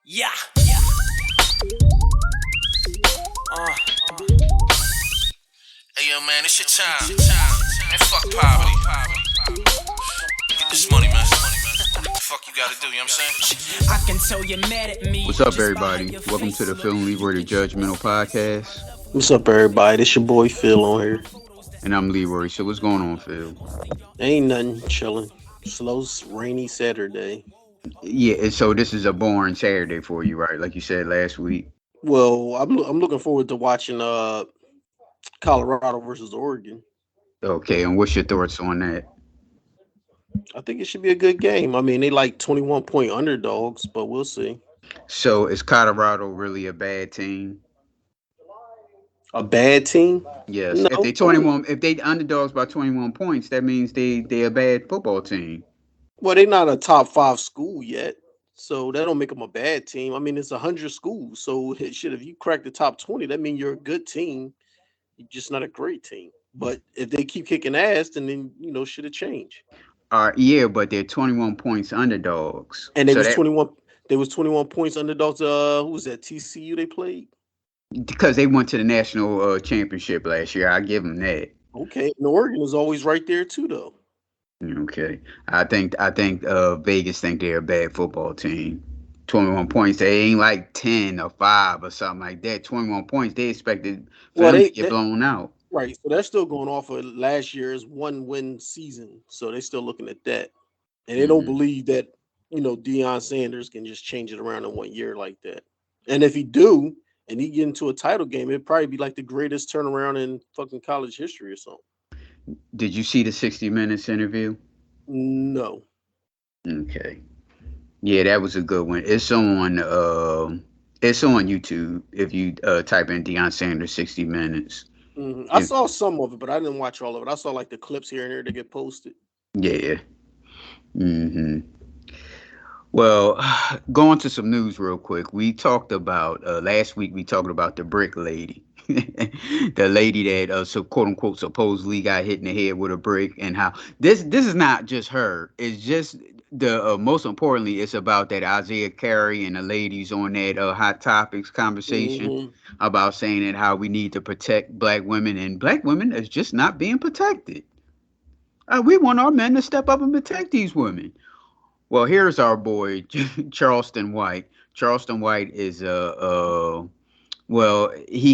Yeah. Hey yo, man, it's your time. Man, fuck poverty. Get this money, man. What the fuck you gotta do, you know what I'm saying? I can tell you're mad at me. What's up, everybody? Welcome to the Pnljudgemental podcast. What's up, everybody? It's your boy Phil on here. And I'm Leroy. So what's going on, Phil? Ain't nothing, chilling. Slow, rainy Saturday. Yeah, and so this is a boring Saturday for you, right? Like you said last week. Well, I'm looking forward to watching Colorado versus Oregon. Okay, and what's your thoughts on that? I think it should be a good game. I mean, they like 21-point underdogs, but we'll see. So is Colorado really a bad team? A bad team? Yes. No. If they underdogs by 21 points, that means they're a bad football team. Well, they're not a top 5 school yet, so that don't make them a bad team. I mean, it's 100 schools, so shit. If you crack the top 20, that means you're a good team. You're just not a great team. But if they keep kicking ass, then should have changed. Yeah, but they're 21 points underdogs. And they was 21. There was 21 points underdogs. Who was that? TCU they played because they went to the national championship last year. I give them that. Okay, and Oregon is always right there too, though. Okay, I think Vegas think they're a bad football team. 21 points, they ain't like 10 or 5 or something like that. 21 points, they expected them to get blown out. Right, so they're still going off of last year's 1-win season, so they're still looking at that, and they don't believe that Deion Sanders can just change it around in 1 year like that. And if he do, and he get into a title game, it'd probably be like the greatest turnaround in fucking college history or something. Did you see the 60 Minutes interview? No. Okay. Yeah, that was a good one. It's on YouTube if you type in Deion Sanders 60 Minutes. Mm-hmm. I saw some of it, but I didn't watch all of it. I saw like the clips here and there that get posted. Yeah. Mm-hmm. Well, going to some news real quick. We talked about last week. We talked about the brick lady, the lady that so quote unquote supposedly got hit in the head with a brick, and how this is not just her. It's just the most importantly, it's about that Isaiah Carey and the ladies on that Hot Topics conversation about saying that how we need to protect black women, and black women is just not being protected. We want our men to step up and protect these women. Well, here's our boy Charleston White. Charleston White is he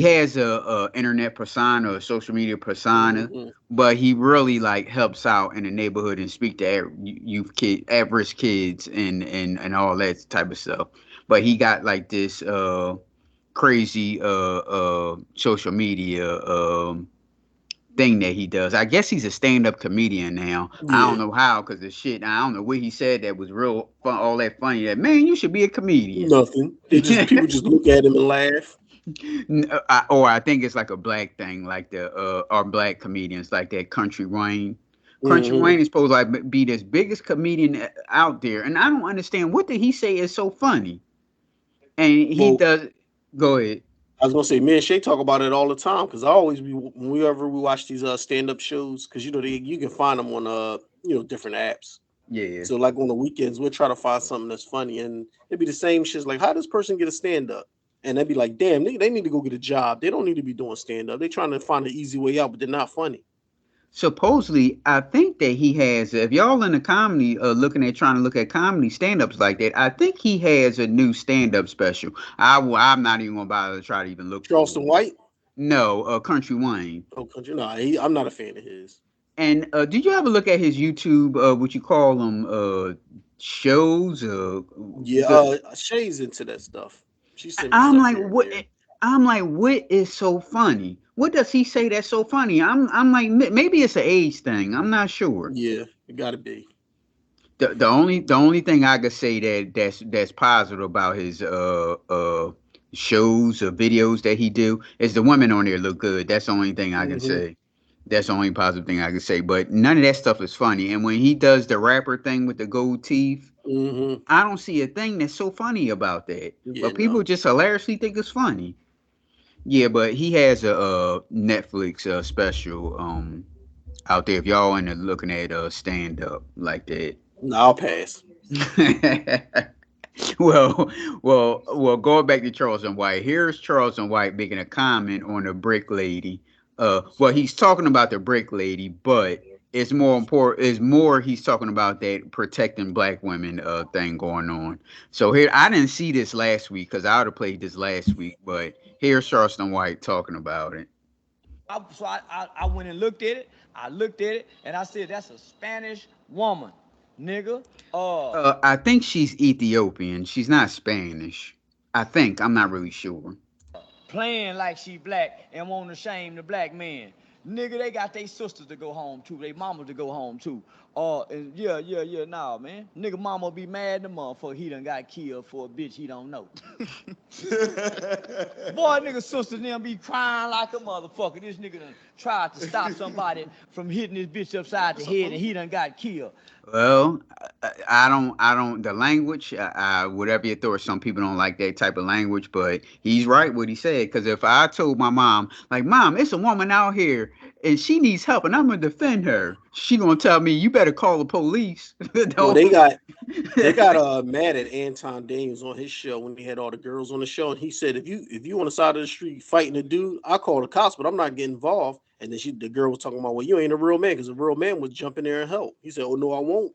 has a internet persona, a social media persona, but he really like helps out in the neighborhood and speak to youth kids, at-risk kids, and all that type of stuff. But he got like this crazy social media thing that he does. I guess he's a stand-up comedian now. Yeah. I don't know how, because the shit, I don't know what he said that was real fun, all that funny. That, man, you should be a comedian. Nothing. People just look at him and laugh. Or I think it's like a black thing, like our black comedians, like that Country Wayne. Country Wayne is supposed to like be this biggest comedian out there, and I don't understand what did he say is so funny. And he does. Go ahead. I was gonna say, me and Shay talk about it all the time because I always whenever we watch these stand-up shows, because you can find them on different apps. Yeah. So like on the weekends, we'll try to find something that's funny, and it'd be the same shit. Like, how does this person get a stand-up? And they'd be like, damn, they need to go get a job. They don't need to be doing stand-up. They're trying to find an easy way out, but they're not funny. Supposedly, I think that he has, if y'all in the comedy trying to look at comedy stand-ups like that, I think he has a new stand-up special. I'm not even gonna bother to try to even look. Charleston White? No, Country Wayne. Oh, Country. No, I'm not a fan of his. And did you ever look at his YouTube? What you call them shows? Shay's into that stuff. I'm like, what is so funny? What does he say that's so funny? I'm like, maybe it's an age thing. I'm not sure. Yeah, it gotta be. The only thing I could say that's positive about his shows or videos that he do is the women on there look good. That's the only thing I can say. That's the only positive thing I can say. But none of that stuff is funny. And when he does the rapper thing with the gold teeth, I don't see a thing that's so funny about that. Yeah, but people just hilariously think it's funny. Yeah, but he has a Netflix special out there. If y'all into looking at stand up like that, no, I'll pass. Going back to Charleston White. Here's Charleston White making a comment on the brick lady. He's talking about the brick lady, but it's more important. It's more he's talking about that protecting black women thing going on. So here, I didn't see this last week because I would have played this last week, but here's Charleston White talking about it. I went and looked at it. I looked at it and I said, that's a Spanish woman, nigga. I think she's Ethiopian. She's not Spanish. I think. I'm not really sure. Playing like she black and want to shame the black man. Nigga, they got their sisters to go home to, they mamas to go home to. Nah, man. Nigga mama be mad the motherfucker he done got killed for a bitch he don't know. Boy, nigga sisters them be crying like a motherfucker. This nigga done tried to stop somebody from hitting this bitch upside the head and he done got killed. Well, I don't, the language, whatever your thoughts, some people don't like that type of language, but he's right what he said. Because if I told my mom, like, Mom, it's a woman out here and she needs help and I'm going to defend her, she going to tell me, you better call the police. Well, they got mad at Anton Daniels on his show when he had all the girls on the show. And he said, if you on the side of the street fighting a dude, I'll call the cops, but I'm not getting involved. And then the girl was talking about, well, you ain't a real man, because a real man would jump in there and help. He said, oh, no, I won't.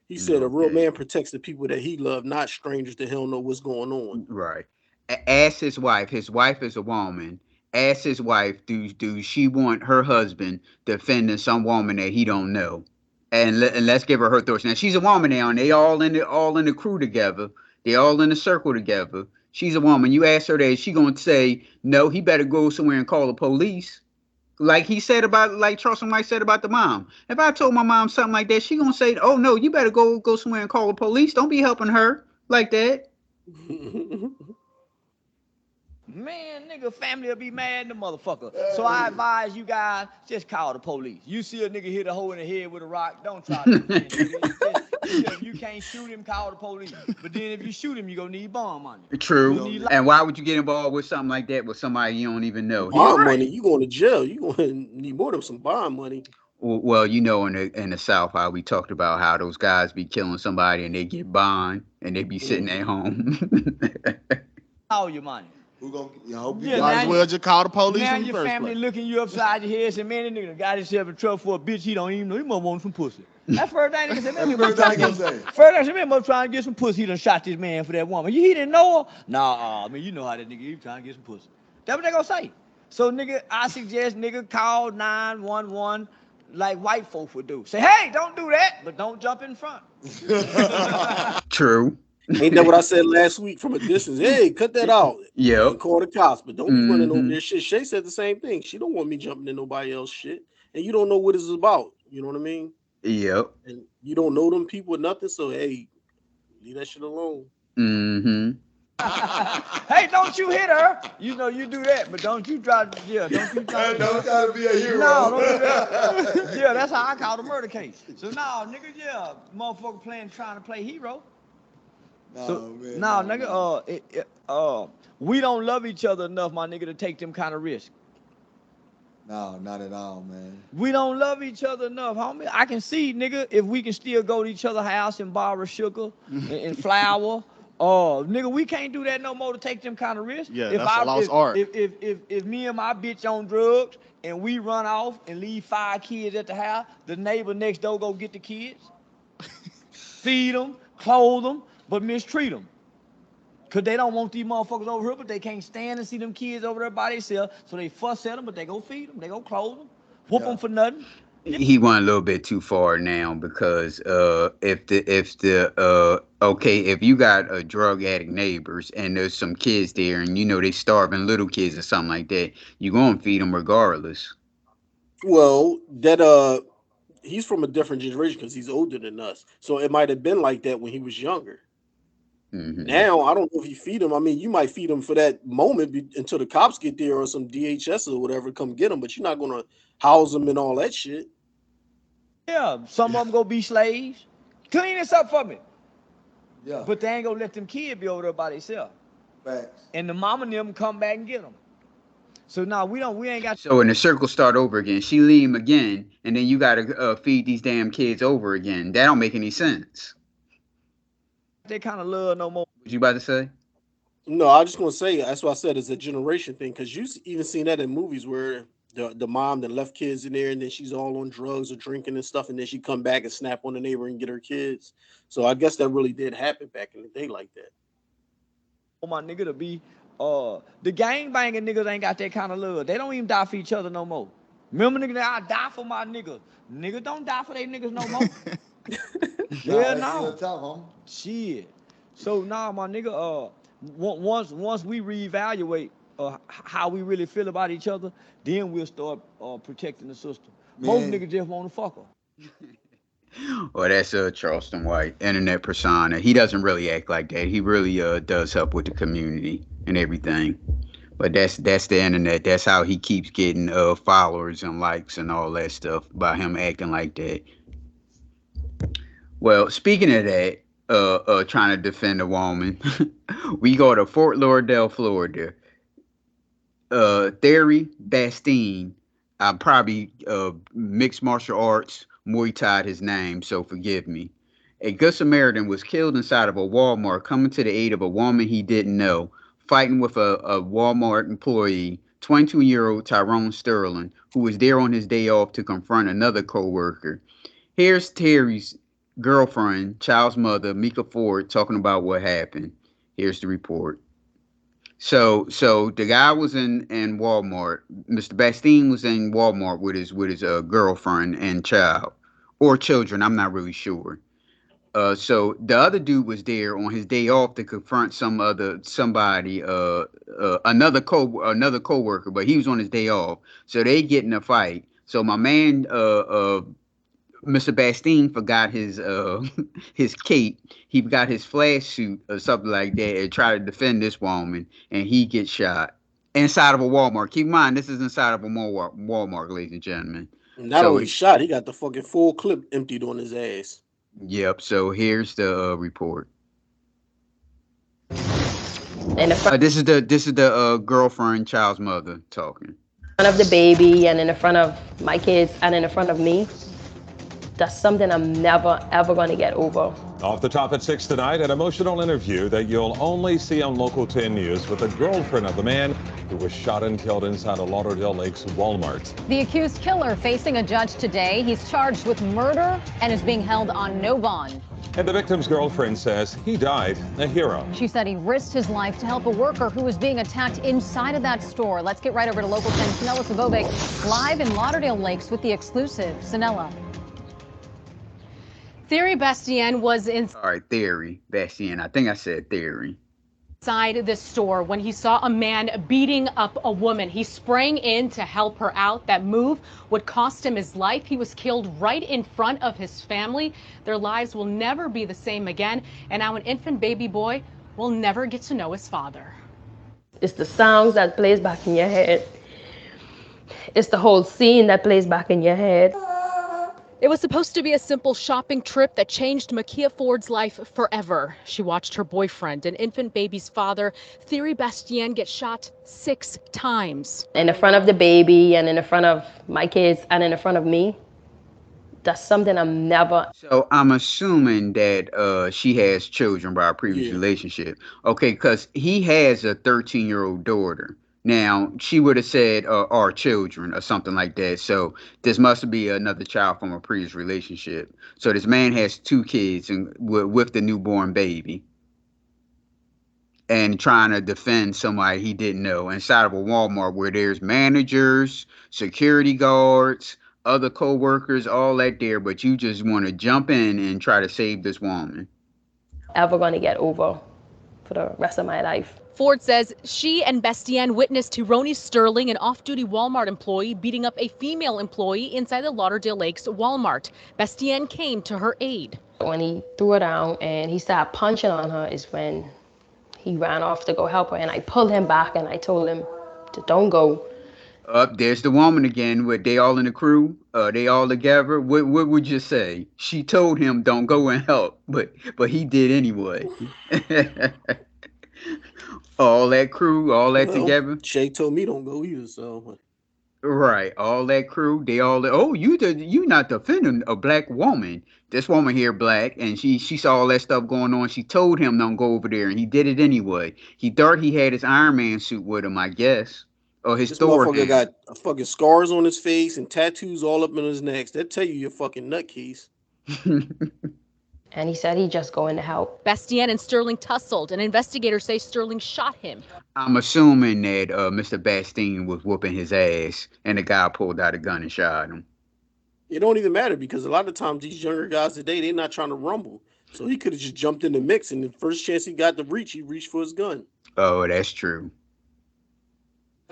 He said a real man protects the people that he loves, not strangers that he don't know what's going on. Right. Ask his wife. His wife is a woman. Ask his wife, do she want her husband defending some woman that he don't know? And let's give her thoughts. Now, she's a woman now, and they all in the crew together. They all in the circle together. She's a woman. You ask her that, she going to say, no, he better go somewhere and call the police. Like Charleston White said about the mom. If I told my mom something like that, she gonna say, "Oh no, you better go somewhere and call the police. Don't be helping her like that." Man, nigga, family will be mad in the motherfucker. So I advise you guys, just call the police. You see a nigga hit a hole in the head with a rock, don't try to defend him. If you can't shoot him, call the police. But then if you shoot him, you're going to need bond money. True. And why would you get involved with something like that with somebody you don't even know? Bond money, you going to jail. You going to need more than some bond money. Well, in the South, how we talked about how those guys be killing somebody and they get bond and they be sitting at home. All your money. Who gonna, you might as well just call the police. Now your family looking you upside your head, saying, man, this nigga got himself in trouble for a bitch he don't even know. He must want some pussy. That's first thing nigga said, man, first thing he must trying to get some pussy. He done shot this man for that woman. He didn't know her? Nah, I mean, you know how that nigga, he trying to get some pussy. That's what they gonna say. So, nigga, I suggest nigga call 911 like white folks would do. Say, hey, don't do that, but don't jump in front. True. Ain't that what I said last week from a distance? Hey, cut that out. Yeah. Call the cops, but don't be running over their shit. Shay said the same thing. She don't want me jumping in nobody else's shit. And you don't know what it's about. You know what I mean? Yep. And you don't know them people or nothing. So, hey, leave that shit alone. Mm-hmm. Hey, don't you hit her. You know, you do that, but don't you try to, don't you try to. Don't try to be a hero. No, don't do that. Yeah, that's how I call the murder case. So, no, nigga, motherfucker trying to play hero. Nigga, we don't love each other enough, my nigga, to take them kind of risks. No, not at all, man. We don't love each other enough, homie. I can see, nigga, if we can still go to each other's house and borrow sugar and flour. Nigga, we can't do that no more to take them kind of risks. Yeah, that's a lost art. If me and my bitch on drugs and we run off and leave 5 kids at the house, the neighbor next door go get the kids, feed them, clothe them, but mistreat them. Because they don't want these motherfuckers over here, but they can't stand to see them kids over there by themselves. So they fuss at them, but they go feed them, they go clothe them, whoop them for nothing. He went a little bit too far now because if you got drug addict neighbors and there's some kids there and they starving little kids or something like that, you're gonna feed them regardless. Well, he's from a different generation because he's older than us. So it might have been like that when he was younger. Mm-hmm. Now, I don't know if you feed him. I mean, you might feed him for that moment until the cops get there or some DHS or whatever come get him, but you're not going to house them and all that shit. Yeah, some of them go be slaves. Clean this up for me. Yeah. But they ain't going to let them kids be over there by themselves. Facts. And the mama and them come back and get them. So now we ain't got. So when the circle start over again, she leave him again, and then you gotta feed these damn kids over again. That don't make any sense. That kind of love no more. What you about to say? No, I was just gonna say that's why I said it's a generation thing because even seen that in movies where the mom that left kids in there and then she's all on drugs or drinking and stuff and then she come back and snap on the neighbor and get her kids. So I guess that really did happen back in the day like that. For my nigga to be the gang banging niggas ain't got that kind of love. They don't even die for each other no more. Remember nigga, I die for my niggas. Niggas don't die for they niggas no more. Yeah, no. Shit. So nah, my nigga, once we reevaluate how we really feel about each other, then we'll start protecting the sister. Most niggas just want to fuck her. Well, that's Charleston White, internet persona. He doesn't really act like that. He really does help with the community and everything. But that's the internet. That's how he keeps getting followers and likes and all that stuff by him acting like that. Well, speaking of that, trying to defend a woman, we go to Fort Lauderdale, Florida. Theory Bastine, I probably mixed martial arts, Muay Thai his name, so forgive me. A good Samaritan was killed inside of a Walmart, coming to the aid of a woman he didn't know, fighting with a Walmart employee, 22-year-old Tyrone Sterling, who was there on his day off to confront another co-worker. Here's Terry's girlfriend, child's mother, Mika Ford, talking about what happened. Here's the report. So the guy was in Walmart. Mr. Bastine was in Walmart with his girlfriend and child or children. I'm not really sure. So the other dude was there on his day off to confront somebody, another coworker, but he was on his day off. So they get in a fight. So my man, Mr. Bastine forgot his cape. He forgot his flash suit or something like that and tried to defend this woman, and he gets shot inside of a Walmart. Keep in mind, this is inside of a Walmart, ladies and gentlemen. Not only shot, he got the fucking full clip emptied on his ass. Yep. So here's the report. And this is the girlfriend, child's mother talking. In front of the baby, and in the front of my kids, and in the front of me. That's something I'm never, ever going to get over. Off the top at 6 tonight, an emotional interview that you'll only see on Local 10 News with the girlfriend of the man who was shot and killed inside a Lauderdale Lakes Walmart. The accused killer facing a judge today. He's charged with murder and is being held on no bond. And the victim's girlfriend says he died a hero. She said he risked his life to help a worker who was being attacked inside of that store. Let's get right over to Local 10. Sanella Savovic live in Lauderdale Lakes with the exclusive. Sanella. Theory Bastien was inside. All right, Theory Bastien. I think I said Theory. Inside this store when he saw a man beating up a woman. He sprang in to help her out. That move would cost him his life. He was killed right in front of his family. Their lives will never be the same again. And now an infant baby boy will never get to know his father. It's the songs that plays back in your head. It's the whole scene that plays back in your head. It was supposed to be a simple shopping trip that changed Makia Ford's life forever. She watched her boyfriend, an infant baby's father, Theory Bastien, get shot 6 times. In the front of the baby, and in the front of my kids, and in the front of me. That's something I'm never. So I'm assuming that she has children by a previous relationship. Okay, because he has a 13-year-old daughter. Now, she would have said our children or something like that. So this must be another child from a previous relationship. So this man has 2 kids and with the newborn baby. And trying to defend somebody he didn't know inside of a Walmart where there's managers, security guards, other co-workers, all that there. But you just want to jump in and try to save this woman. Ever going to get over for the rest of my life. Ford says she and Bastien witnessed Tyrone Sterling, an off-duty Walmart employee, beating up a female employee inside the Lauderdale Lakes Walmart. Bastien came to her aid. When he threw her down and he started punching on her is when he ran off to go help her. And I pulled him back and I told him to don't go. There's the woman again. With they all in the crew, they all together. What would you say? She told him don't go and help, but he did anyway. All that crew, all that together. Shay told me don't go either, so. Right, all that crew, they all, oh, you not defending a black woman. This woman here black, and she saw all that stuff going on. She told him don't go over there, and he did it anyway. He thought he had his Iron Man suit with him, I guess, or his This Thor motherfucker hat. got fucking scars on his face and tattoos all up in his neck. That tell you you're fucking nutcase. And he said he just going to help. Bastian and Sterling tussled, and investigators say Sterling shot him. I'm assuming that Mr. Bastien was whooping his ass, and the guy pulled out a gun and shot him. It don't even matter because a lot of times these younger guys today, they're not trying to rumble. So he could have just jumped in the mix, and the first chance he got to reach, he reached for his gun. Oh, that's true.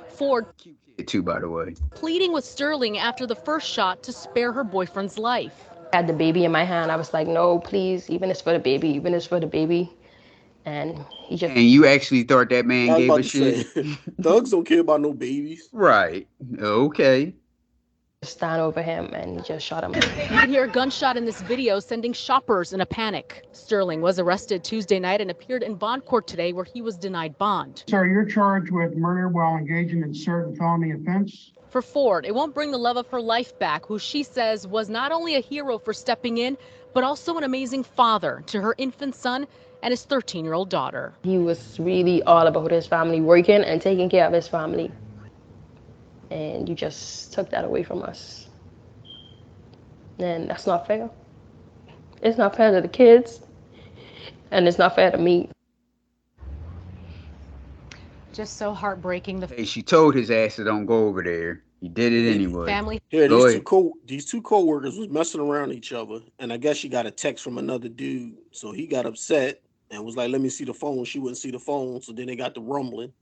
Ford, Cute kid too, by the way. pleading with Sterling after the first shot to spare her boyfriend's life. I had the baby in my hand. I was like, no, please, even if it's for the baby, even if it's for the baby. And he just... And you actually thought that man I was gave about a to shit? say, thugs don't care about no babies. Right. Okay. stand over him and he just shot him. You can hear a gunshot in this video, sending shoppers in a panic. Sterling was arrested Tuesday night and appeared in bond court today, where he was denied bond. Sir, you're charged with murder while engaging in certain felony offense. For Ford, it won't bring the love of her life back, who she says was not only a hero for stepping in, but also an amazing father to her infant son and his 13-year-old daughter. He was really all about his family, working and taking care of his family. And you just took that away from us. And that's not fair. It's not fair to the kids, and it's not fair to me. Just so heartbreaking. Hey, she told his ass to don't go over there. He did it anyway. Family. Yeah, these two co-workers was messing around each other, and I guess she got a text from another dude, so he got upset and was like, "Let me see the phone." She wouldn't see the phone, so then they got to rumbling.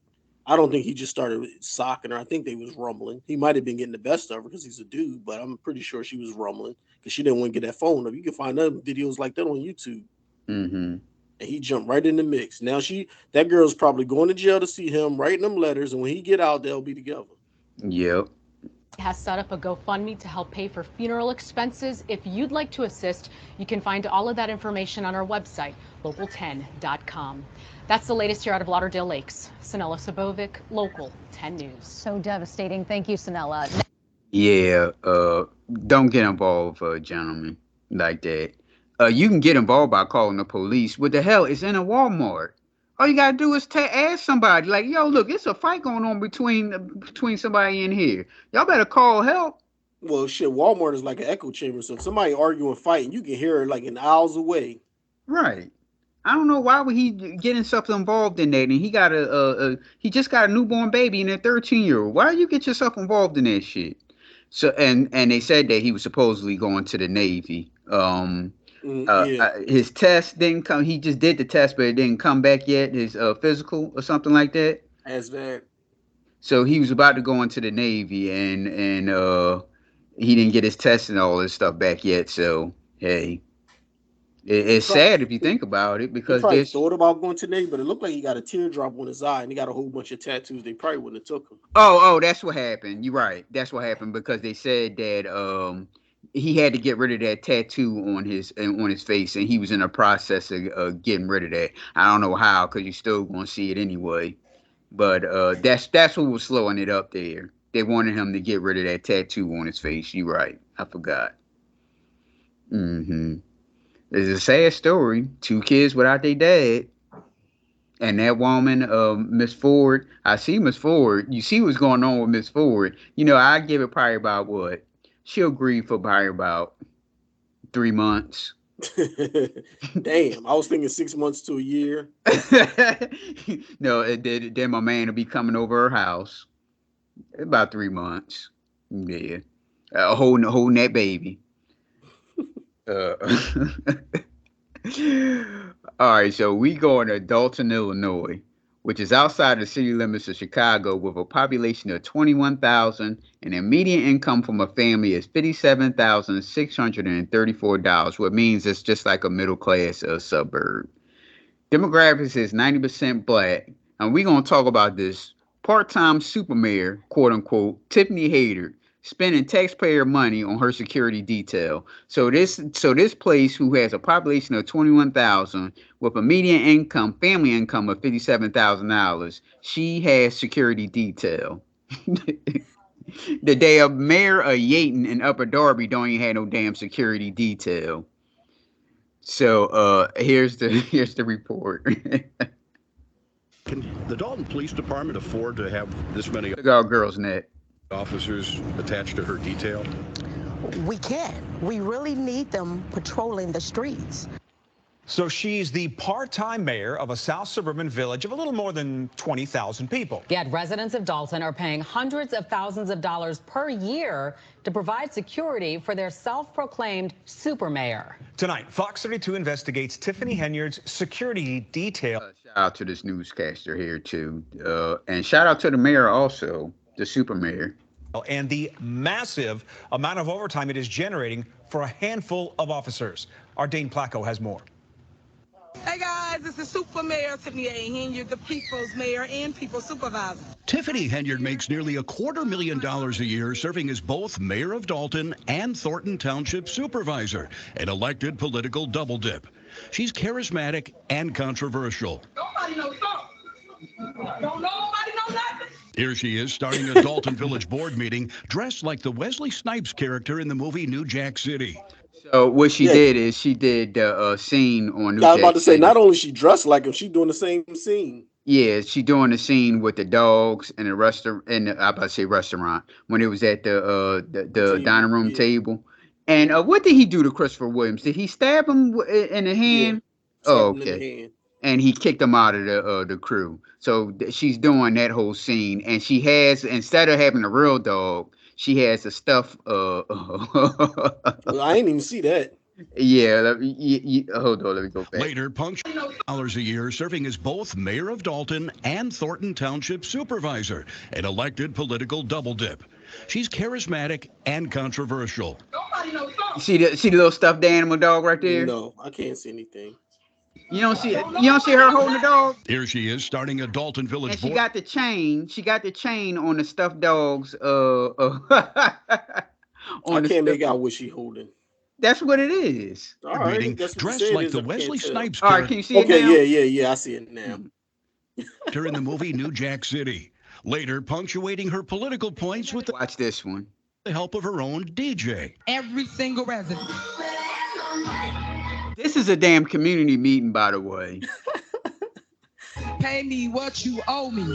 I don't think he just started socking her. I think they was rumbling. He might have been getting the best of her because he's a dude, but I'm pretty sure she was rumbling because she didn't want to get that phone up. You can find other videos like that on YouTube. Mm-hmm. And he jumped right in the mix. Now that girl's probably going to jail to see him, writing them letters, and when he get out, they'll be together. Yep. Has set up a GoFundMe to help pay for funeral expenses. If you'd like to assist, you can find all of that information on our website, local10.com. That's the latest here out of Lauderdale Lakes. Sanella Sabovic, Local 10 News. So devastating. Thank you, Sanella. Yeah. Don't get involved, gentlemen, like that. You can get involved by calling the police. What the hell? It's in a Walmart. All you gotta do is ask somebody, like, yo, look, it's a fight going on between somebody in here. Y'all better call help. Well, shit, Walmart is like an echo chamber. So if somebody arguing, fighting, you can hear it like an hours away. Right. I don't know why would he get himself involved in that, and he just got a newborn baby and a 13-year-old. Why you get yourself involved in that shit? So and they said that he was supposedly going to the Navy. His test didn't come. He just did the test, but it didn't come back yet. His physical or something like that. As that. So he was about to go into the Navy, and he didn't get his test and all this stuff back yet. So hey, it's sad if you think about it, because they thought about going to the Navy, but it looked like he got a teardrop on his eye and he got a whole bunch of tattoos. They probably wouldn't have took him. Oh, that's what happened. You're right. That's what happened, because they said that he had to get rid of that tattoo on his face, and he was in the process of getting rid of that. I don't know how, because you're still gonna see it anyway. But that's what was slowing it up there. They wanted him to get rid of that tattoo on his face. You're right. I forgot. Mm-hmm. It's a sad story. 2 kids without their dad. And that woman, Miss Ford, I see Miss Ford. You see what's going on with Miss Ford. You know, I give it probably about what? She'll grieve for probably about 3 months. Damn, I was thinking 6 months to a year. No, then my man will be coming over her house. About 3 months. Yeah. Holding that baby. All right, so we going to Dalton, Illinois, which is outside the city limits of Chicago, with a population of 21,000, and a median income from a family is $57,634, what means it's just like a middle class suburb. Demographics is 90% black, and we're going to talk about this part-time super mayor, quote unquote, Tiffany Henyard, spending taxpayer money on her security detail. So this place, who has a population of 21,000 with a median family income of $57,000, she has security detail. The damn mayor of Yaton and Upper Darby don't even have no damn security detail. So here's the report. Can the Dalton Police Department afford to have this many Look at our girl's net. officers attached to her detail? We can. We really need them patrolling the streets. So she's the part-time mayor of a South suburban village of a little more than 20,000 people. Yet residents of Dalton are paying hundreds of thousands of dollars per year to provide security for their self-proclaimed super mayor. Tonight, Fox 32 investigates Tiffany Henyard's security detail. Shout out to this newscaster here too, and shout out to the mayor also, the super mayor. And the massive amount of overtime it is generating for a handful of officers. Our Dane Placco has more. Hey guys, this is Super Mayor Tiffany Henyard, the People's Mayor and People's Supervisor. Tiffany Henyard makes nearly $250,000 a year serving as both mayor of Dalton and Thornton Township supervisor, an elected political double dip. She's charismatic and controversial. Nobody knows something. Don't nobody know nothing. Here she is starting a Dalton Village board meeting dressed like the Wesley Snipes character in the movie New Jack City. So what she did is she did a scene on New I was about to say, City. not only she dressed like him, she doing the same scene. Yeah, she doing the scene with the dogs and the restaurant, and I about to say restaurant when it was at the dining room table. And what did he do to Christopher Williams? Did he stab him in the hand? Yeah, oh, in the okay. hand. And he kicked him out of the crew. So she's doing that whole scene, and she has, instead of having a real dog, she has a stuffed. Well, I didn't even see that. Yeah, hold on, let me go back. Later, $1 a year serving as both mayor of Dalton and Thornton Township supervisor, an elected political double dip. She's charismatic and controversial. Nobody knows something. See the little stuffed animal dog right there? No, I can't see anything. You don't see her holding the dog? Here she is starting a Dalton Village And she board. got the chain. She got the chain on the stuffed dogs. I can't make out what she holding. That's what it is. All right, Meeting that's what dressed you say it like is, the I Wesley can't tell. Snipes All right, character can you see it now? Yeah, I see it now. in the movie New Jack City. Later, punctuating her political points with Watch this one. the help of her own DJ. Every single resident. This is a damn community meeting, by the way. Pay me what you owe me.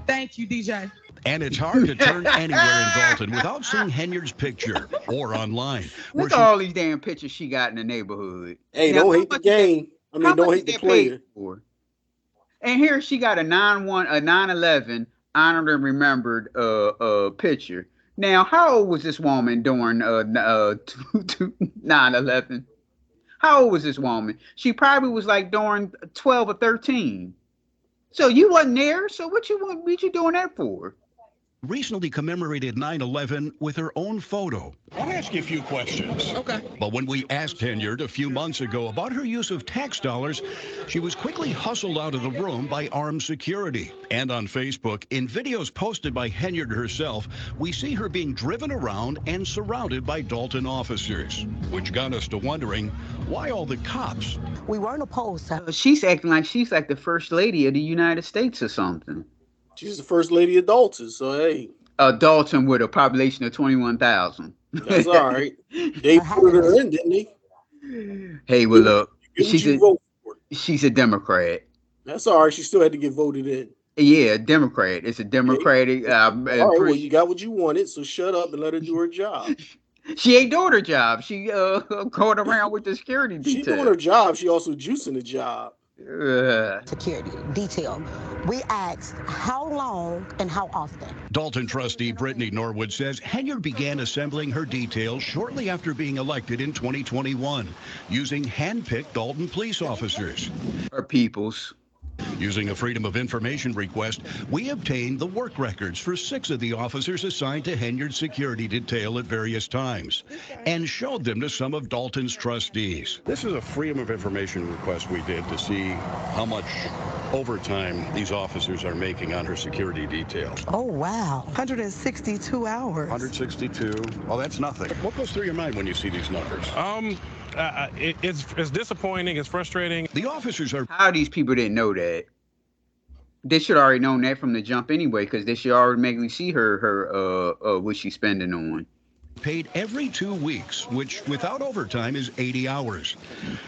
Thank you, DJ. And it's hard to turn anywhere in Dalton without seeing Henyard's picture or online. Look at all these damn pictures she got in the neighborhood. Hey, Now, don't how hate the much- game. I mean, how don't much hate the they paid player. for? And here she got a 9/11 honored and remembered picture. Now, how old was this woman during 9/11? How old was this woman? She probably was like during 12 or 13. So you wasn't there. So what you doing that for? Recently commemorated 9/11 with her own photo. I'll ask you a few questions. Okay. But when we asked Henyard a few months ago about her use of tax dollars, she was quickly hustled out of the room by armed security. And on Facebook, in videos posted by Henyard herself, we see her being driven around and surrounded by Dalton officers, which got us to wondering, why all the cops? We weren't opposed to. She's acting like she's like the first lady of the United States or something. She's the first lady of Dalton, so hey. Dalton with a population of 21,000. That's all right. They put her in, didn't they? Hey, well, look, Who would you vote for? she's a Democrat. That's all right. She still had to get voted in. Yeah, Democrat. It's a Democratic. All right, well, you got what you wanted, so shut up and let her do her job. She ain't doing her job. She going around with the security detail. She's doing her job. She also juicing the job. Security detail. We asked how long and how often. Dalton trustee Brittany Norwood says Henyard began assembling her details shortly after being elected in 2021, using hand-picked Dalton police officers. Her peoples. Using a Freedom of Information request, we obtained the work records for 6 of the officers assigned to Henyard's security detail at various times and showed them to some of Dalton's trustees. This is a Freedom of Information request we did to see how much overtime these officers are making on her security detail. Oh, wow. 162 hours. 162. Well, that's nothing. What goes through your mind when you see these numbers? It's disappointing. It's frustrating. The officers are. How these people didn't know that? They should already known that from the jump anyway, because they should automatically see her what she's spending on. Paid every 2 weeks, which without overtime is 80 hours.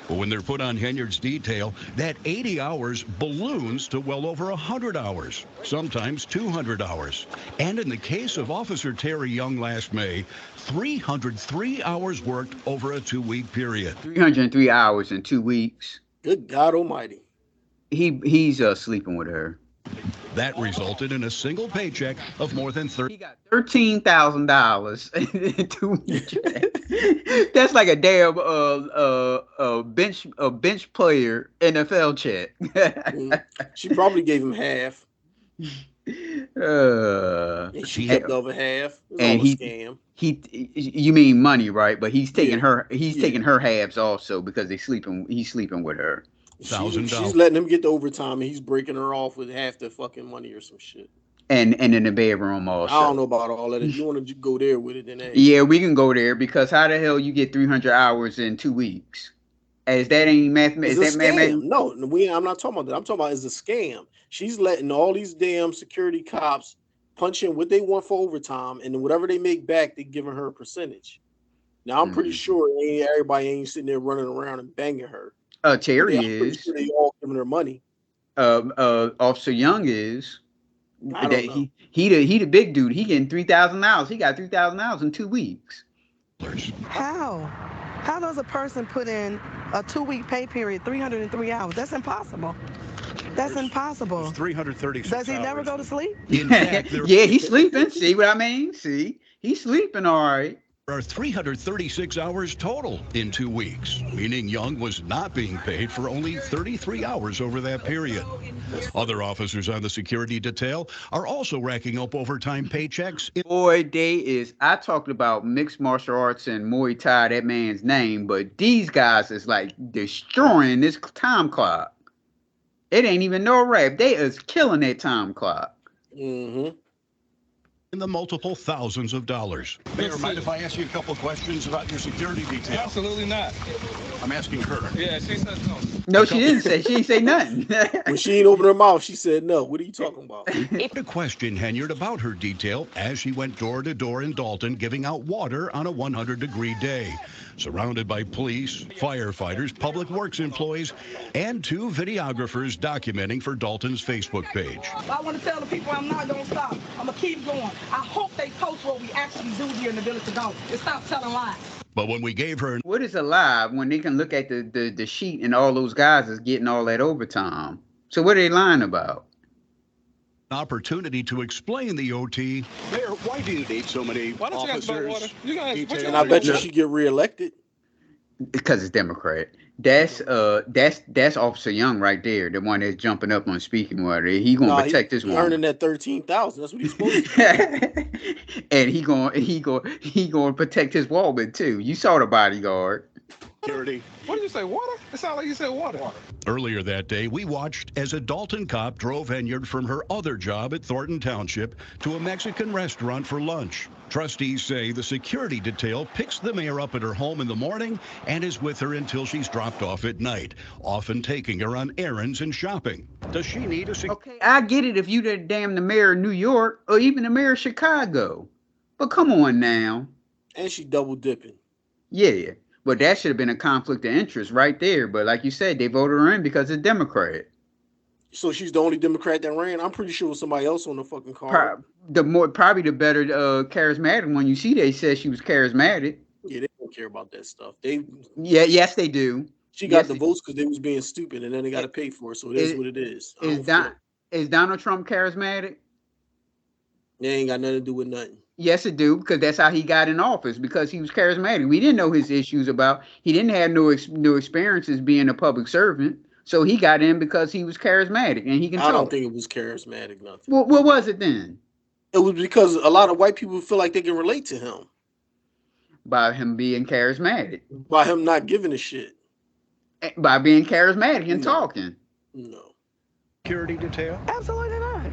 But when they're put on Henyard's detail, that 80 hours balloons to well over 100 hours, sometimes 200 hours. And in the case of Officer Terry Young last May, 303 hours worked over a 2-week period. 303 hours in 2 weeks. Good God Almighty. He's sleeping with her. That resulted in a single paycheck of more than $13,000 in 2 weeks. That's like a damn bench player NFL check. She probably gave him half. And she kept the other half. It was all a scam. You mean money, right? But he's taking her. He's taking her halves also because he's sleeping with her. She's letting him get the overtime, and he's breaking her off with half the fucking money or some shit. And in the bedroom also. I don't know about all that. If you want to go there with it, then hey. Yeah, we can go there because how the hell you get 300 hours in 2 weeks? Is that any mathematics? Is that mathematics? No, I'm not talking about that. I'm talking about it's a scam. She's letting all these damn security cops punch in what they want for overtime, and then whatever they make back, they're giving her a percentage. Now I'm pretty sure everybody ain't sitting there running around and banging her. Terry is. Sure they all giving her money. Officer Young is. I don't know. He the big dude. He getting $3,000. He got $3,000 in 2 weeks. How does a person put in a 2-week pay period, 303 hours? That's impossible. That's impossible. 336 Does he never go to sleep? Yeah, he's sleeping. See what I mean? See, he's sleeping all right. There are 336 hours total in 2 weeks, meaning Young was not being paid for only 33 hours over that period. Other officers on the security detail are also racking up overtime paychecks. Boy, I talked about mixed martial arts and Muay Thai, that man's name, but these guys is like destroying this time clock. It ain't even no rap. They is killing that time clock. In the multiple thousands of dollars. Mayor, mind if I ask you a couple of questions about your security detail? Absolutely not. I'm asking her. Yeah, she said no. No, she didn't say. She didn't say nothing. When she ain't opened her mouth, she said no. What are you talking about? To question Henyard about her detail as she went door to door in Dalton giving out water on a 100-degree day. Surrounded by police, firefighters, public works employees, and 2 videographers documenting for Dalton's Facebook page. I want to tell the people I'm not going to stop. I'm going to keep going. I hope they post what we actually do here in the village of Dalton and stop telling lies. But when we gave her... What is a lie when they can look at the sheet and all those guys is getting all that overtime? So what are they lying about? Opportunity to explain the OT. Mayor, why do you need so many officers? And I bet you she get reelected. Because it's Democrat. That's Officer Young right there, the one that's jumping up on speaking water. He gonna protect this one. Earning that $13,000. That's what he's supposed to do. And he gonna protect his woman too. You saw the bodyguard. Security. What did you say? Water? It sounded like you said water. Earlier that day, we watched as a Dalton cop drove Henyard from her other job at Thornton Township to a Mexican restaurant for lunch. Trustees say the security detail picks the mayor up at her home in the morning and is with her until she's dropped off at night, often taking her on errands and shopping. Does she need a Okay, I get it if you the mayor of New York or even the mayor of Chicago. But come on now. And she double dipping. Yeah. But that should have been a conflict of interest right there. But like you said, they voted her in because it's Democrat. So she's the only Democrat that ran. I'm pretty sure it was somebody else on the fucking car. Probably the better charismatic one. You see, they said she was charismatic. Yeah, they don't care about that stuff. Yes, they do. She got the votes because they was being stupid, and then they got to pay for it. So it is what it is. Is Donald Trump charismatic? It ain't got nothing to do with nothing. Yes, it do, because that's how he got in office, because he was charismatic. We didn't know his issues he didn't have no experiences being a public servant. So he got in because he was charismatic and he can talk. I don't think it was charismatic, nothing. What was it then? It was because a lot of white people feel like they can relate to him. By him being charismatic. By him not giving a shit. By being charismatic and talking. No. Security detail? Absolutely not.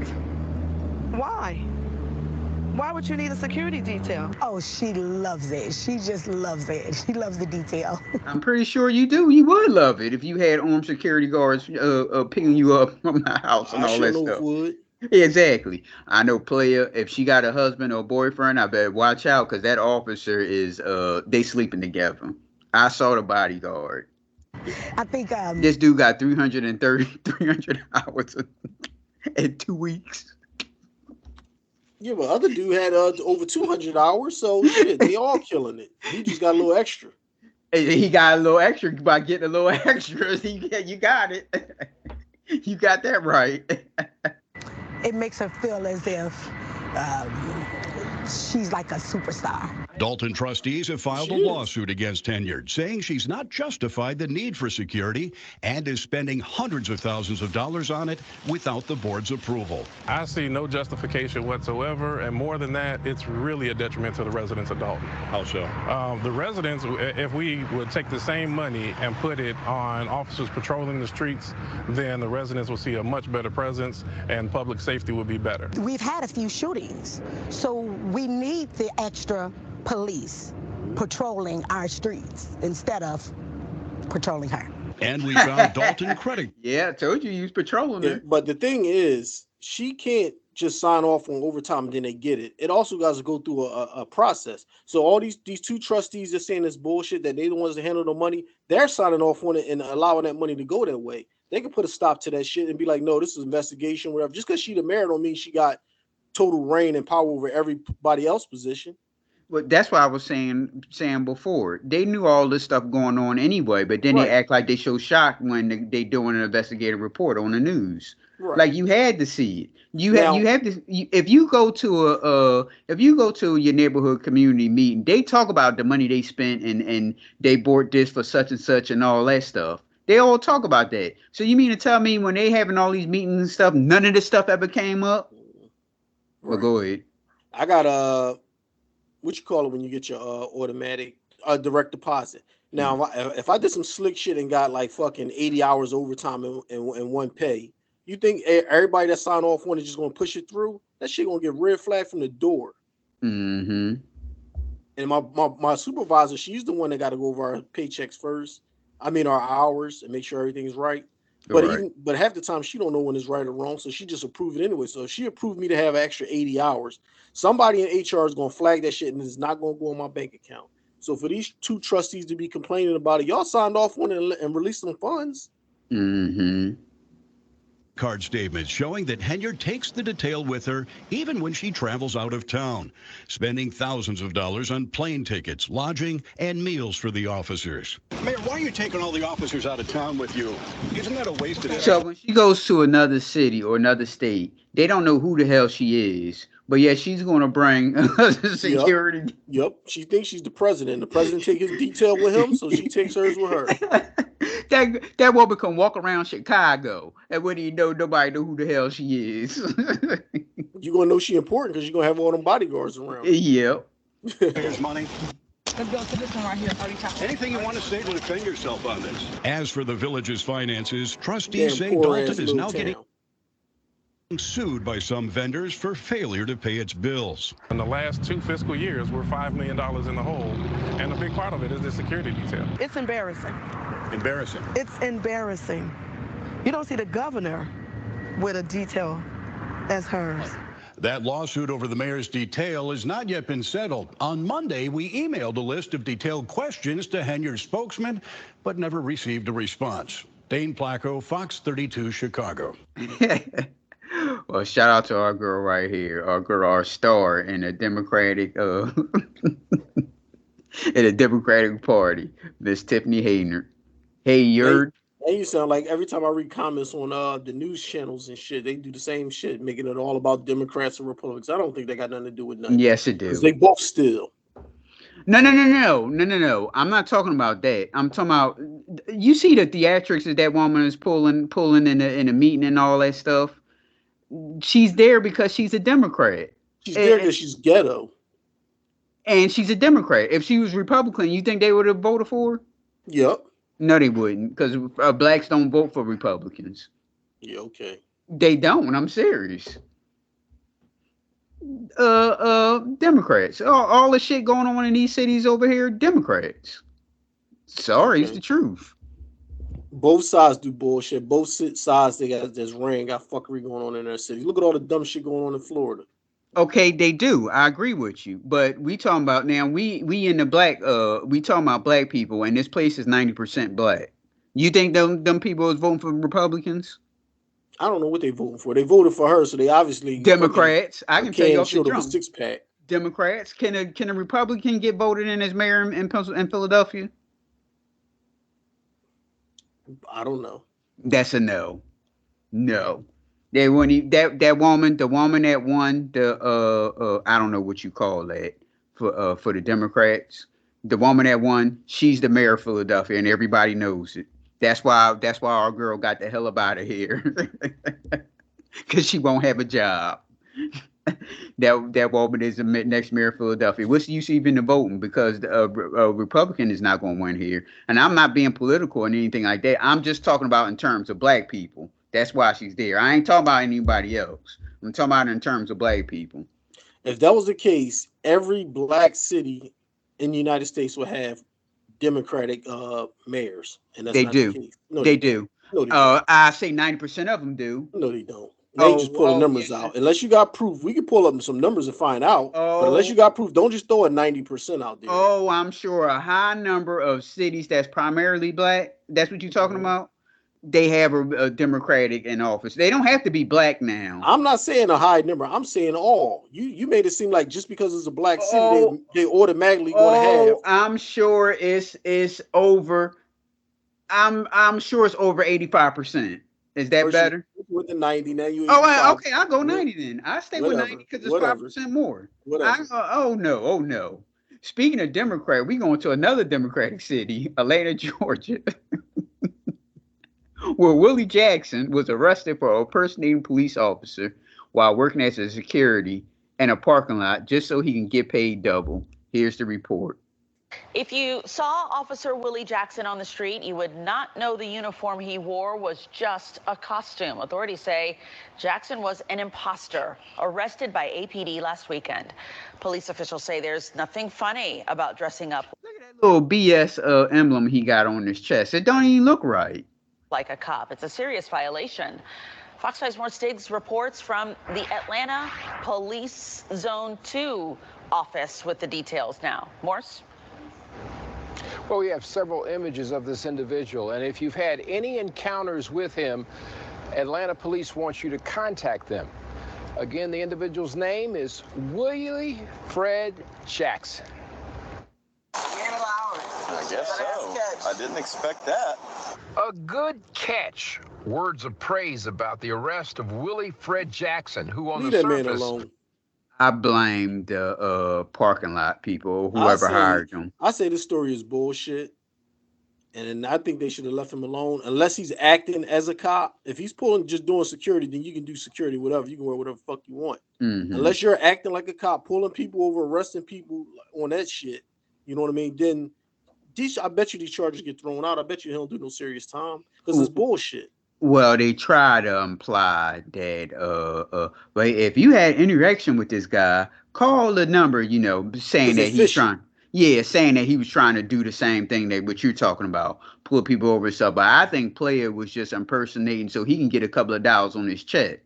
Why? Why would you need a security detail? Oh, she loves it. She just loves it. She loves the detail. I'm pretty sure you do. You would love it if you had armed security guards picking you up from the house and I all sure that know stuff. would. Exactly. I know, player. If she got a husband or boyfriend, I better watch out because that officer is they sleeping together. I saw the bodyguard. I think This dude got 300 hours in 2 weeks. Yeah, but other dude had over 200 hours, so shit, they all killing it. He just got a little extra. He got a little extra by getting a little extras. You got it. You got that right. It makes her feel as if she's like a superstar. Dalton trustees have filed a lawsuit against Henyard, saying she's not justified the need for security and is spending hundreds of thousands of dollars on it without the board's approval. I see no justification whatsoever, and more than that, it's really a detriment to the residents of Dalton. How so? The residents, if we would take the same money and put it on officers patrolling the streets, then the residents will see a much better presence and public safety will be better. We've had a few shootings, so we need the extra police patrolling our streets instead of patrolling her. And we found Dalton credit. Yeah, I told you he was patrolling her. But the thing is, she can't just sign off on overtime and then they get it. It also got to go through a process. So all these two trustees are saying this bullshit that they the ones that handle the money, they're signing off on it and allowing that money to go that way. They can put a stop to that shit and be like, no, this is investigation, whatever. Just because she the mayor don't mean she got total reign and power over everybody else's position. But that's what I was saying before. They knew all this stuff going on anyway, but then they act like they show shock when they doing an investigative report on the news. Right. Like you had to see it. You have to. If you go to your neighborhood community meeting, they talk about the money they spent and they bought this for such and such and all that stuff. They all talk about that. So you mean to tell me when they having all these meetings and stuff, none of this stuff ever came up? Right. Well, go ahead. I got what you call it when you get your automatic direct deposit. Now, if I did some slick shit and got like fucking 80 hours overtime in one pay, you think everybody that signed off on it just gonna push it through? That shit gonna get red flag from the door. Mm-hmm. And my supervisor, she's the one that got to go over our paychecks first. I mean our hours and make sure everything's right. But half the time she don't know when it's right or wrong, so she just approved it anyway. So if she approved me to have an extra 80 hours, somebody in HR is gonna flag that shit and it's not gonna go on my bank account. So for these two trustees to be complaining about it, y'all signed off on it and released some funds. Mm-hmm. Card statements showing that Henyard takes the detail with her even when she travels out of town, spending thousands of dollars on plane tickets, lodging, and meals for the officers. Mayor, why are you taking all the officers out of town with you? Isn't that a waste of time? So when she goes to another city or another state, they don't know who the hell she is. But yeah, she's going to bring security. Yep. She thinks she's the president. The president take his detail with him, so she takes hers with her. That woman can walk around Chicago, and when you know, nobody know who the hell she is. You're going to know she important because you're going to have all them bodyguards around. Yep. Here's money. Let's go to this one right here. Anything you want to say to defend yourself on this? As for the village's finances, trustees say Dalton is now getting sued by some vendors for failure to pay its bills. In the last 2 fiscal years, we're $5 million in the hole, and a big part of it is the security detail. It's embarrassing. Embarrassing. It's embarrassing. You don't see the governor with a detail as hers. That lawsuit over the mayor's detail has not yet been settled. On Monday, we emailed a list of detailed questions to Henyard's spokesman, but never received a response. Dane Placco, Fox 32, Chicago. Well, shout out to our girl right here, our star in the Democratic in the Democratic Party, Miss Tiffany Henyard. Henyard. Hey, you sound like every time I read comments on the news channels and shit, they do the same shit, making it all about Democrats and Republicans. I don't think they got nothing to do with nothing. Yes, it do. Because they both still. No. I'm not talking about that. I'm talking about, you see the theatrics that that woman is pulling in the meeting and all that stuff. She's there because she's a Democrat. She's there because she's ghetto. And she's a Democrat. If she was Republican, you think they would have voted for her? Yep. No, they wouldn't, because blacks don't vote for Republicans. Yeah, okay. They don't. I'm serious. Democrats. All the shit going on in these cities over here, Democrats. Sorry, it's the truth. Both sides do bullshit. Both sides they got this ring, got fuckery going on in their city. Look at all the dumb shit going on in Florida. Okay, they do. I agree with you. But we talking about now, we in the black, we talking about black people, and this place is 90% black. You think them people is voting for Republicans? I don't know what they voting for. They voted for her, so they obviously Democrats. I can tell you off the a jump. 6-pack. Democrats. Can a Republican get voted in as mayor in Philadelphia? I don't know. That's a no. No. They wouldn't. The woman that won the I don't know what you call that for the Democrats. The woman that won, she's the mayor of Philadelphia, and everybody knows it. That's why our girl got the hell up out of here, because she won't have a job. That woman is the next mayor of Philadelphia. What's the use even of voting? Because a Republican is not going to win here. And I'm not being political or anything like that. I'm just talking about in terms of black people. That's why she's there. I ain't talking about anybody else. I'm talking about in terms of black people. If that was the case, every black city in the United States would have Democratic mayors, and that's they not do. the case. No, they do. No, they don't. I say 90% of them do. No, they don't. They just pull the numbers out. Unless you got proof, we can pull up some numbers and find out. But unless you got proof, don't just throw a 90% out there. Oh, I'm sure a high number of cities that's primarily black. That's what you're talking about. They have a Democratic in office. They don't have to be black now. I'm not saying a high number. I'm saying all. You made it seem like just because it's a black city, they automatically going to have. I'm sure it's over. I'm sure it's over 85%. Is that better? With the 90 now, you. Okay, I'll go 90 then. I stay with 90 because it's 5% more. Oh no. Speaking of Democrat, we going to another Democratic city, Atlanta, Georgia, where Willie Jackson was arrested for impersonating a police officer while working as a security in a parking lot just so he can get paid double. Here's the report. If you saw Officer Willie Jackson on the street, you would not know the uniform he wore was just a costume. Authorities say Jackson was an imposter, arrested by APD last weekend. Police officials say there's nothing funny about dressing up. Look at that little BS emblem he got on his chest. It don't even look right. Like a cop. It's a serious violation. Fox 5's Morse Diggs reports from the Atlanta Police Zone 2 office with the details now. Morse? Well, we have several images of this individual, and if you've had any encounters with him, Atlanta police want you to contact them. Again, the individual's name is Willie Fred Jackson. I guess so. I didn't expect that. A good catch. Words of praise about the arrest of Willie Fred Jackson, who on the surface... man alone. I blame the parking lot people, whoever hired them. I say this story is bullshit, and I think they should have left him alone unless he's acting as a cop. If he's just doing security, then you can do security, whatever. You can wear whatever the fuck you want. Unless you're acting like a cop, pulling people over, arresting people on that shit, you know what I mean? Then I bet you these charges get thrown out. I bet you he don't do no serious time because it's bullshit. Well, they try to imply that but if you had interaction with this guy, call the number, saying that saying that he was trying to do the same thing that what you're talking about, pull people over and stuff. But I think Player was just impersonating so he can get a couple of dollars on his check.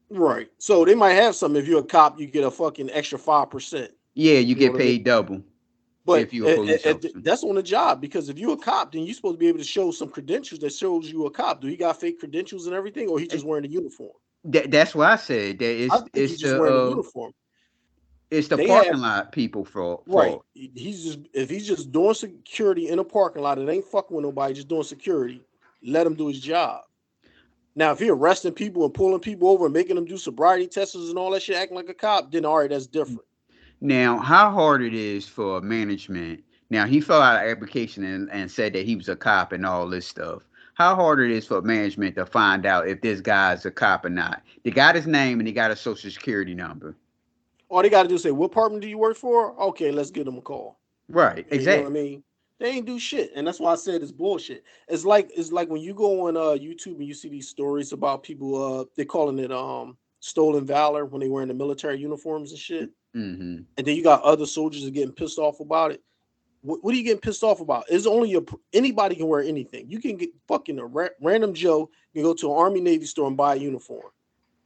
Right. So they might have something. If you're a cop, you get a fucking extra 5%. Yeah, you get paid double. But if you're a police officer. That's on the job, because if you're a cop, then you're supposed to be able to show some credentials that shows you a cop. Do he got fake credentials and everything, or he just wearing a uniform? That's what I said. That it's just wearing a uniform. It's the parking lot people for right. If he's just doing security in a parking lot, it ain't fucking with nobody, just doing security. Let him do his job. Now, if you're arresting people and pulling people over and making them do sobriety tests and all that shit, acting like a cop, then all right, that's different. Now, how hard it is for management. Now, he filled out an application and said that he was a cop and all this stuff. How hard it is for management to find out if this guy's a cop or not. They got his name and they got a social security number. All they got to do is say, what department do you work for? Okay, let's give them a call. Right, exactly. You know what I mean? They ain't do shit. And that's why I said it's bullshit. It's like when you go on YouTube and you see these stories about people, they're calling it stolen valor when they were in the military uniforms and shit. Mm-hmm. And then you got other soldiers that are getting pissed off about it. What are you getting pissed off about? It's only anybody can wear anything. You can get fucking a random Joe can go to an Army Navy store and buy a uniform.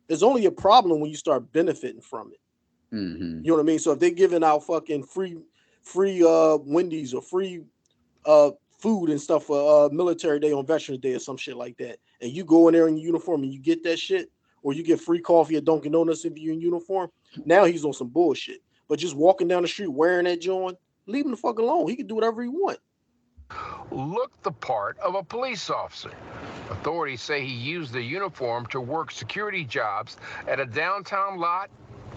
There's only a problem when you start benefiting from it. Mm-hmm. You know what I mean? So if they're giving out fucking free Wendy's or free food and stuff for Military Day on Veterans Day or some shit like that, and you go in there in your uniform and you get that shit, or you get free coffee at Dunkin' Donuts if you're in uniform, now he's on some bullshit. But just walking down the street wearing that joint, leave him the fuck alone. He can do whatever he want. Looked the part of a police officer. Authorities say he used the uniform to work security jobs at a downtown lot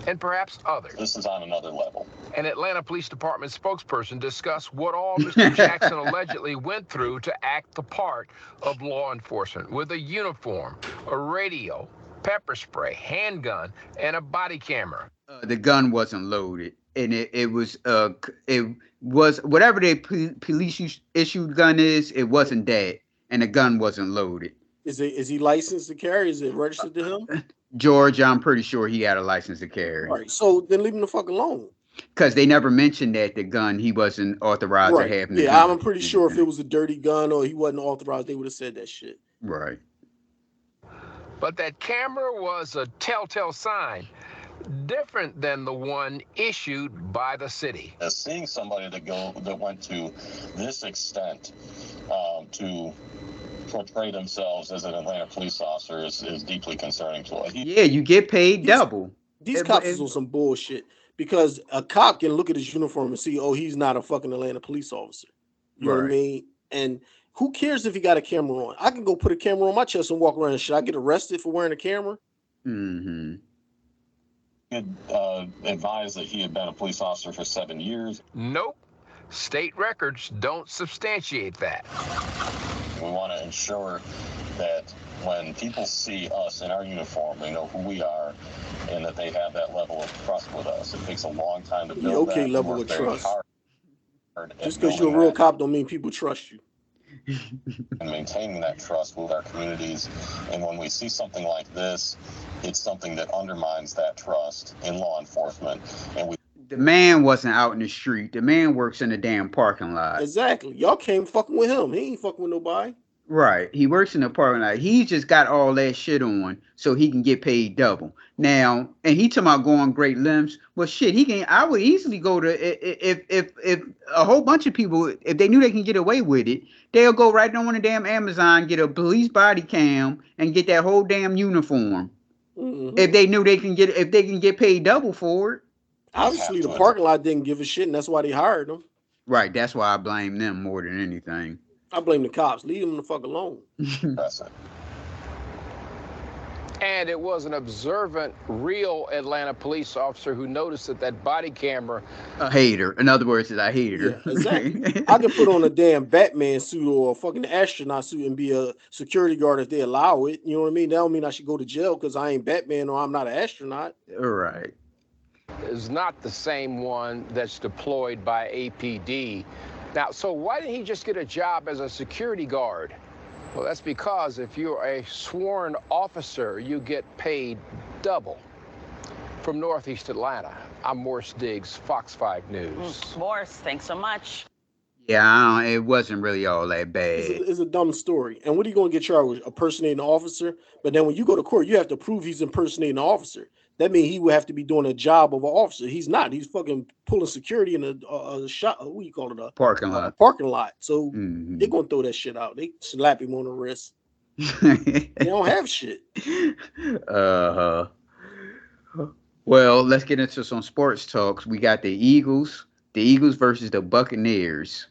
and perhaps others. This is on another level. An Atlanta Police Department spokesperson discussed what all Mr. Jackson allegedly went through to act the part of law enforcement with a uniform, a radio, pepper spray, handgun, and a body camera. The gun wasn't loaded, and it was whatever the police issued gun is. It wasn't that, and the gun wasn't loaded. Is he licensed to carry? Is it registered to him? Georgia, I'm pretty sure he had a license to carry. All right, so then leave him the fuck alone. Because they never mentioned that the gun he wasn't authorized to have. Yeah, I'm pretty sure if it was a dirty gun or he wasn't authorized, they would have said that shit. Right. But that camera was a telltale sign, different than the one issued by the city. Seeing somebody that went to this extent to portray themselves as an Atlanta police officer is deeply concerning to us. Yeah, you get paid double. These cops is on some bullshit because a cop can look at his uniform and see, oh, he's not a fucking Atlanta police officer. You know what I mean? And who cares if he got a camera on? I can go put a camera on my chest and walk around. Should I get arrested for wearing a camera? Mm-hmm. Advised that he had been a police officer for 7 years. Nope. State records don't substantiate that. We want to ensure that when people see us in our uniform, they know who we are and that they have that level of trust with us. It takes a long time to build that. Level of trust. Just because you're a real cop don't mean people trust you. And maintaining that trust with our communities. And when we see something like this, it's something that undermines that trust in law enforcement. And the man wasn't out in the street. The man works in the damn parking lot. Exactly. Y'all came fucking with him. He ain't fucking with nobody. Right. He works in the parking lot. He just got all that shit on so he can get paid double. Now, and he talking about going great lengths. Well, shit, I would easily go to, if a whole bunch of people, if they knew they can get away with it, they'll go right on the damn Amazon, get a police body cam, and get that whole damn uniform. Mm-hmm. If they knew if they can get paid double for it. Obviously, the parking lot didn't give a shit, and that's why they hired them. Right. That's why I blame them more than anything. I blame the cops. Leave them the fuck alone. That's it. And it was an observant, real Atlanta police officer who noticed that body camera. A hater. In other words, I hated her. Yeah, exactly. I could put on a damn Batman suit or a fucking astronaut suit and be a security guard if they allow it. You know what I mean? That don't mean I should go to jail because I ain't Batman or I'm not an astronaut. Right. Is not the same one that's deployed by APD. Now, so why didn't he just get a job as a security guard? Well, that's because if you're a sworn officer, you get paid double. From Northeast Atlanta, I'm Morris Diggs, Fox 5 News. Morris, thanks so much. Yeah, it wasn't really all that bad. It's a dumb story. And what are you going to get charged with? Impersonating an officer? But then when you go to court, you have to prove he's impersonating an officer. That means he would have to be doing a job of an officer. He's not. He's fucking pulling security in a shop. What do you call it? A parking lot. Parking lot. So they're going to throw that shit out. They slap him on the wrist. They don't have shit. Well, let's get into some sports talks. We got the Eagles versus the Buccaneers.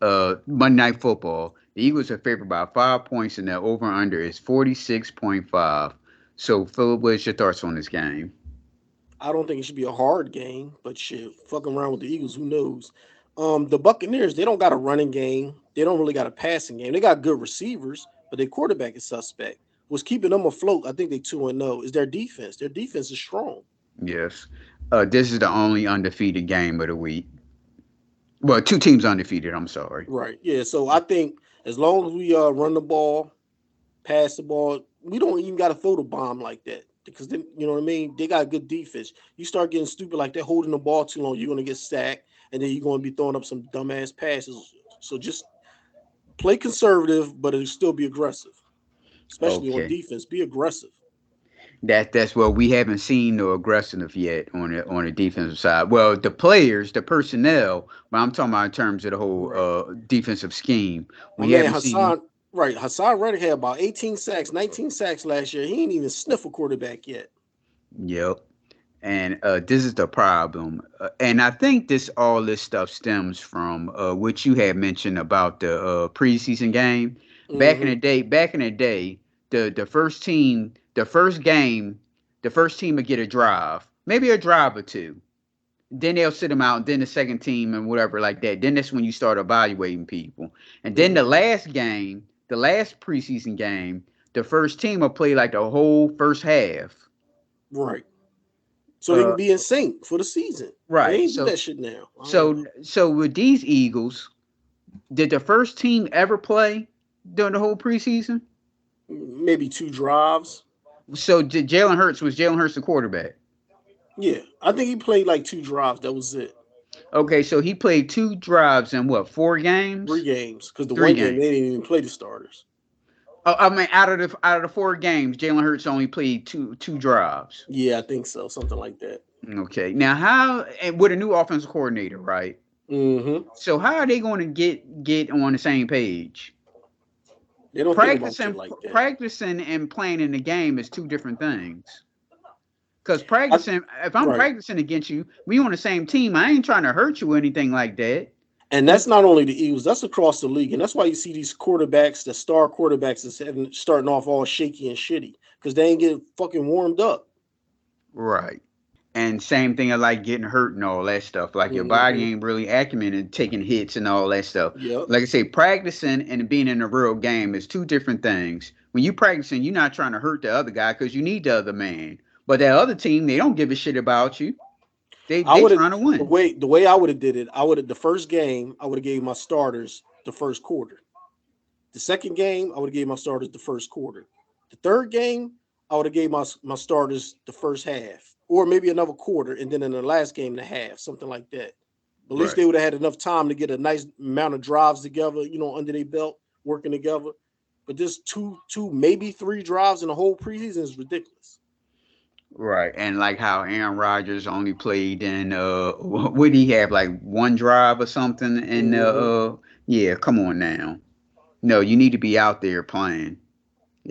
Monday Night Football. The Eagles are favored by 5 points, and their over/under is 46.5. So, Philip, what's your thoughts on this game? I don't think it should be a hard game, but shit, fucking around with the Eagles, who knows? The Buccaneers, they don't got a running game. They don't really got a passing game. They got good receivers, but their quarterback is suspect. What's keeping them afloat, I think they 2-0, is their defense. Their defense is strong. Yes. This is the only undefeated game of the week. Well, two teams undefeated, I'm sorry. Right. Yeah, so I think as long as we run the ball, pass the ball, we don't even got to throw the bomb like that. because they, you know what I mean? They got good defense. You start getting stupid like they're holding the ball too long, you're going to get sacked, and then you're going to be throwing up some dumbass passes. So just play conservative, but it'll still be aggressive, especially on defense. Be aggressive. That's what we haven't seen no aggressive yet on the defensive side. Well, the players, the personnel, but I'm talking about in terms of the whole defensive scheme. We haven't seen. Right, Hassan Reddick had about 18 sacks, 19 sacks last year. He ain't even sniff a quarterback yet. Yep. And this is the problem. And I think all this stuff stems from what you had mentioned about the preseason game. Back in the day, the first team would get a drive, maybe a drive or two. Then they'll sit them out. Then the second team and whatever like that. Then that's when you start evaluating people. And then the last preseason game, the first team will play like the whole first half. Right. So they can be in sync for the season. Right. They ain't do that shit now. So with these Eagles, did the first team ever play during the whole preseason? Maybe 2 drives. So was Jalen Hurts the quarterback? Yeah, I think he played like 2 drives. That was it. Okay, so he played 2 drives in what, 4 games? 3 games, because the one game they didn't even play the starters. Oh, I mean, out of the 4 games, Jalen Hurts only played two drives. Yeah, I think so, something like that. Okay, now with a new offensive coordinator, right? Mm-hmm. So how are they going to get on the same page? They don't practicing and playing in the game is 2 different things. Because if I'm practicing against you, we on the same team. I ain't trying to hurt you or anything like that. And that's not only the Eagles, that's across the league. And that's why you see these quarterbacks, the star quarterbacks, is starting off all shaky and shitty because they ain't getting fucking warmed up. Right. And same thing of like getting hurt and all that stuff. Like your body ain't really acumen and taking hits and all that stuff. Yep. Like I say, practicing and being in a real game is 2 different things. When you practicing, you're not trying to hurt the other guy because you need the other man. But that other team, they don't give a shit about you. They trying to win. The way I would have did it, the first game, I would have gave my starters the first quarter. The second game, I would have gave my starters the first quarter. The third game, I would have gave my starters the first half, or maybe another quarter, and then in the last game, the half, something like that. At least they would have had enough time to get a nice amount of drives together, under their belt, working together. But this two, maybe 3 drives in the whole preseason is ridiculous. Right, and like how Aaron Rodgers only played in what did he have, like 1 drive or something? And yeah, come on now. No, you need to be out there playing.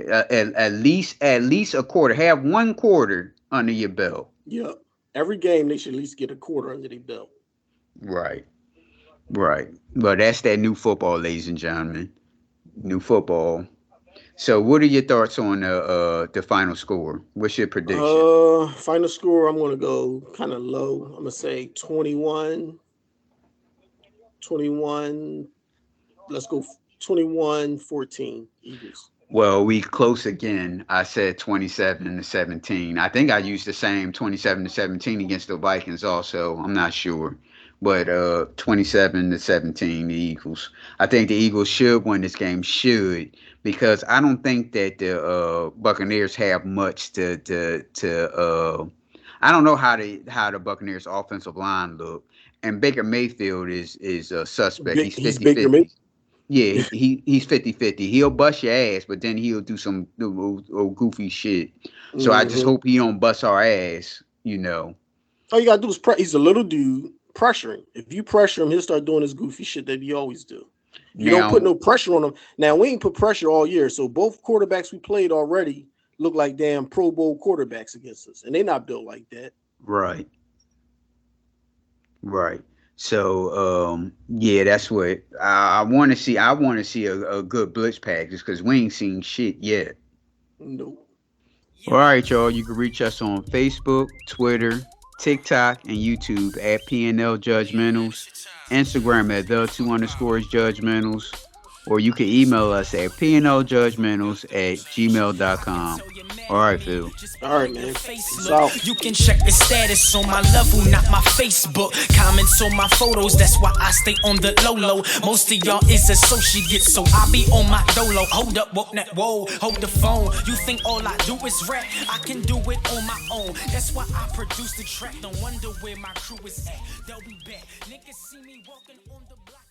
At least a quarter. Have 1 quarter under your belt. Yeah, every game they should at least get a quarter under their belt. Right. But that's that new football, ladies and gentlemen. New football. So what are your thoughts on the final score? What's your prediction? Final score, I'm going to go kind of low. I'm going to say 21. Let's go 21-14 Eagles. Well, we close again. I said 27-17. I think I used the same 27-17 against the Vikings also. I'm not sure. But 27-17, the Eagles. I think the Eagles should win this game, because I don't think that the Buccaneers have much to I don't know how the Buccaneers offensive line look. And Baker Mayfield is a suspect. He's 50-50. Yeah, he's 50-50. He'll bust your ass, but then he'll do some goofy shit. So I just hope he don't bust our ass, All you got to do is he's a little dude pressuring. If you pressure him, he'll start doing this goofy shit that he always do. You don't put no pressure on him. Now, we ain't put pressure all year, so both quarterbacks we played already look like damn Pro Bowl quarterbacks against us, and they're not built like that. Right. So, yeah, that's what I want to see. I want to see a good blitz package because we ain't seen shit yet. Nope. All right, y'all. You can reach us on Facebook, Twitter, TikTok, and YouTube at Pnljudgementals. Instagram at @2_Judgementals. or you can email us at pnljudgementals@gmail.com. All right, Phil. All right, man. So you can check the status on my level, not my Facebook. Comments on my photos, that's why I stay on the low. Most of y'all is associates, so I be on my dolo. Hold up, whoa, hold the phone. You think all I do is rap? I can do it on my own. That's why I produce the track. Don't wonder where my crew is at. They'll be back. Niggas see me walking on the block.